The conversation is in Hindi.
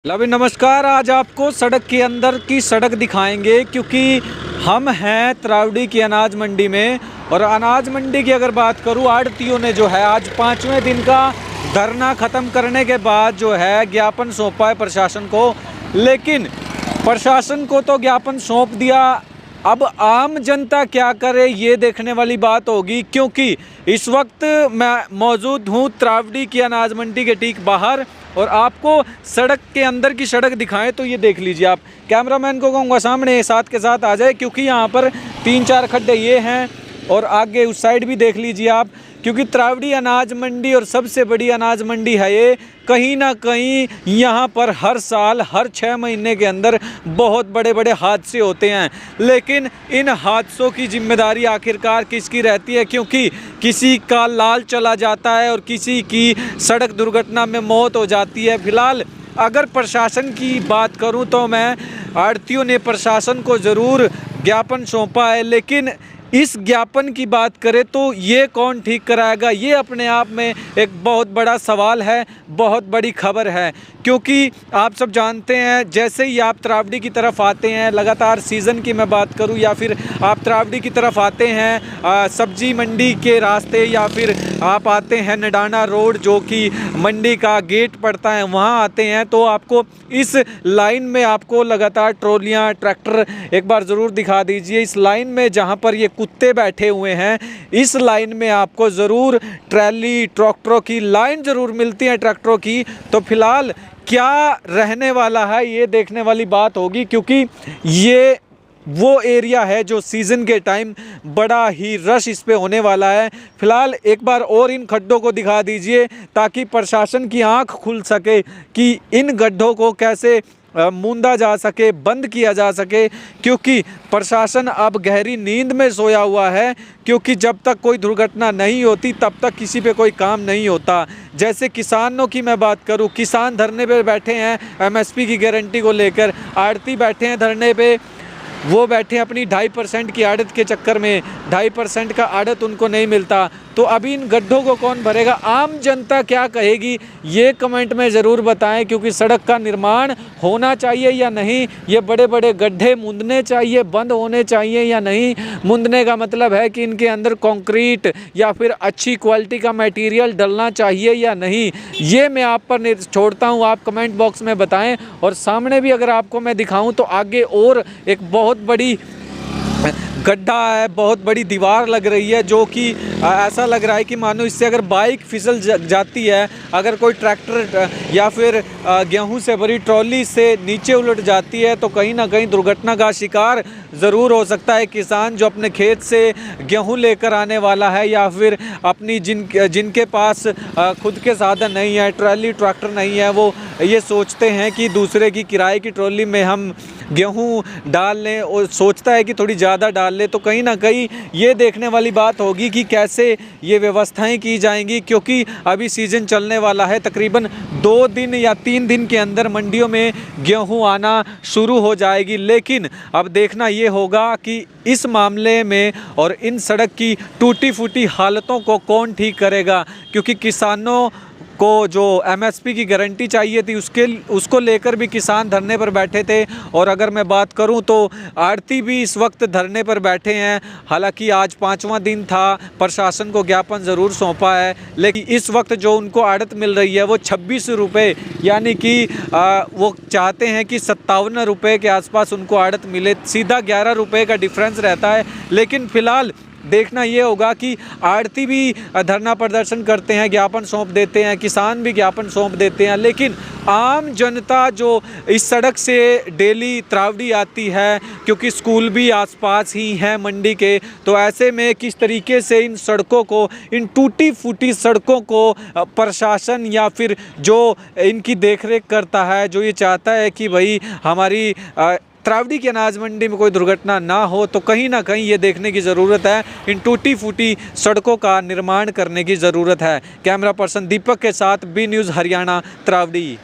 अभी नमस्कार। आज आपको सड़क के अंदर की सड़क दिखाएंगे क्योंकि हम हैं त्रावडी की अनाज मंडी में। और अनाज मंडी की अगर बात करूं, आढ़तियों ने जो है आज 5वें दिन का धरना ख़त्म करने के बाद जो है ज्ञापन सौंपा है प्रशासन को। लेकिन प्रशासन को तो ज्ञापन सौंप दिया, अब आम जनता क्या करे ये देखने वाली बात होगी। क्योंकि इस वक्त मैं मौजूद हूँ त्रावडी की अनाज मंडी के ठीक बाहर और आपको सड़क के अंदर की सड़क दिखाएं तो ये देख लीजिए। आप कैमरामैन को कहूँगा सामने साथ के साथ आ जाए क्योंकि यहाँ पर 3-4 खड्डे ये हैं और आगे उस साइड भी देख लीजिए आप। क्योंकि त्रावडी अनाज मंडी और सबसे बड़ी अनाज मंडी है ये, कहीं ना कहीं यहाँ पर हर साल हर 6 महीने के अंदर बहुत बड़े बड़े हादसे होते हैं। लेकिन इन हादसों की जिम्मेदारी आखिरकार किसकी रहती है? क्योंकि किसी का लाल चला जाता है और किसी की सड़क दुर्घटना में मौत हो जाती है। फिलहाल अगर प्रशासन की बात करूं तो मैं आढ़तियों ने प्रशासन को ज़रूर ज्ञापन सौंपा है, लेकिन इस ज्ञापन की बात करें तो ये कौन ठीक कराएगा, ये अपने आप में एक बहुत बड़ा सवाल है, बहुत बड़ी खबर है। क्योंकि आप सब जानते हैं जैसे ही आप त्रावडी की तरफ आते हैं, लगातार सीज़न की मैं बात करूं या फिर आप त्रावडी की तरफ आते हैं सब्जी मंडी के रास्ते या फिर आप आते हैं नडाना रोड जो कि मंडी का गेट पड़ता है वहाँ आते हैं, तो आपको इस लाइन में आपको लगातार ट्रॉलियाँ ट्रैक्टर एक बार ज़रूर दिखा दीजिए। इस लाइन में जहाँ पर ये कुत्ते बैठे हुए हैं, इस लाइन में आपको ज़रूर ट्रैली ट्रैक्टरों की लाइन ज़रूर मिलती है ट्रैक्टरों की। तो फिलहाल क्या रहने वाला है ये देखने वाली बात होगी, क्योंकि ये वो एरिया है जो सीज़न के टाइम बड़ा ही रश इस पे होने वाला है। फ़िलहाल एक बार और इन गड्ढों को दिखा दीजिए ताकि प्रशासन की आंख खुल सके कि इन गड्ढों को कैसे मूंदा जा सके, बंद किया जा सके। क्योंकि प्रशासन अब गहरी नींद में सोया हुआ है, क्योंकि जब तक कोई दुर्घटना नहीं होती तब तक किसी पे कोई काम नहीं होता। जैसे किसानों की मैं बात करूं, किसान धरने पे बैठे हैं एमएसपी की गारंटी को लेकर, आढ़ती बैठे हैं धरने पे, वो बैठे अपनी 2.5% की आड़त के चक्कर में, 2.5% का आड़त उनको नहीं मिलता। तो अभी इन गड्ढों को कौन भरेगा? आम जनता क्या कहेगी ये कमेंट में ज़रूर बताएं। क्योंकि सड़क का निर्माण होना चाहिए या नहीं, ये बड़े बड़े गड्ढे मूंदने चाहिए, बंद होने चाहिए या नहीं। मूंदने का मतलब है कि इनके अंदर कंक्रीट या फिर अच्छी क्वालिटी का मटेरियल डलना चाहिए या नहीं, ये मैं आप पर छोड़ता हूँ। आप कमेंट बॉक्स में बताएं। और सामने भी अगर आपको मैं दिखाऊं तो आगे और एक बहुत बड़ी गड्ढा है, बहुत बड़ी दीवार लग रही है जो कि ऐसा लग रहा है कि मानो इससे अगर बाइक फिसल जाती है, अगर कोई ट्रैक्टर या फिर गेहूं से भरी ट्रॉली से नीचे उलट जाती है तो कहीं ना कहीं दुर्घटना का शिकार ज़रूर हो सकता है किसान जो अपने खेत से गेहूं लेकर आने वाला है, या फिर अपनी जिनके पास खुद के साधन नहीं है, ट्रॉली ट्रैक्टर नहीं है, वो ये सोचते हैं कि दूसरे की किराए की ट्रॉली में हम गेहूं डाल लें और सोचता है कि थोड़ी ज़्यादा डाल ले। तो कहीं ना कहीं ये देखने वाली बात होगी कि कैसे ये व्यवस्थाएं की जाएंगी। क्योंकि अभी सीज़न चलने वाला है, तकरीबन 2 दिन या 3 दिन के अंदर मंडियों में गेहूं आना शुरू हो जाएगी। लेकिन अब देखना ये होगा कि इस मामले में और इन सड़क की टूटी फूटी हालतों को कौन ठीक करेगा। क्योंकि किसानों को जो एमएसपी की गारंटी चाहिए थी उसको लेकर भी किसान धरने पर बैठे थे। और अगर मैं बात करूं तो आढ़ती भी इस वक्त धरने पर बैठे हैं। हालांकि आज 5वां दिन था, प्रशासन को ज्ञापन ज़रूर सौंपा है, लेकिन इस वक्त जो उनको आड़त मिल रही है वो 26 रुपये, यानी कि वो चाहते हैं कि 57 रुपये के आसपास उनको आड़त मिले, सीधा 11 रुपये का डिफरेंस रहता है। लेकिन फ़िलहाल देखना ये होगा कि आढ़ती भी धरना प्रदर्शन करते हैं, ज्ञापन सौंप देते हैं, किसान भी ज्ञापन सौंप देते हैं, लेकिन आम जनता जो इस सड़क से डेली त्रावडी आती है, क्योंकि स्कूल भी आसपास ही हैं मंडी के, तो ऐसे में किस तरीके से इन सड़कों को, इन टूटी फूटी सड़कों को प्रशासन या फिर जो इनकी देखरेख करता है, जो ये चाहता है कि भाई हमारी त्रावडी की अनाज मंडी में कोई दुर्घटना ना हो, तो कहीं ना कहीं ये देखने की ज़रूरत है, इन टूटी फूटी सड़कों का निर्माण करने की ज़रूरत है। कैमरा पर्सन दीपक के साथ बी न्यूज़ हरियाणा, त्रावडी।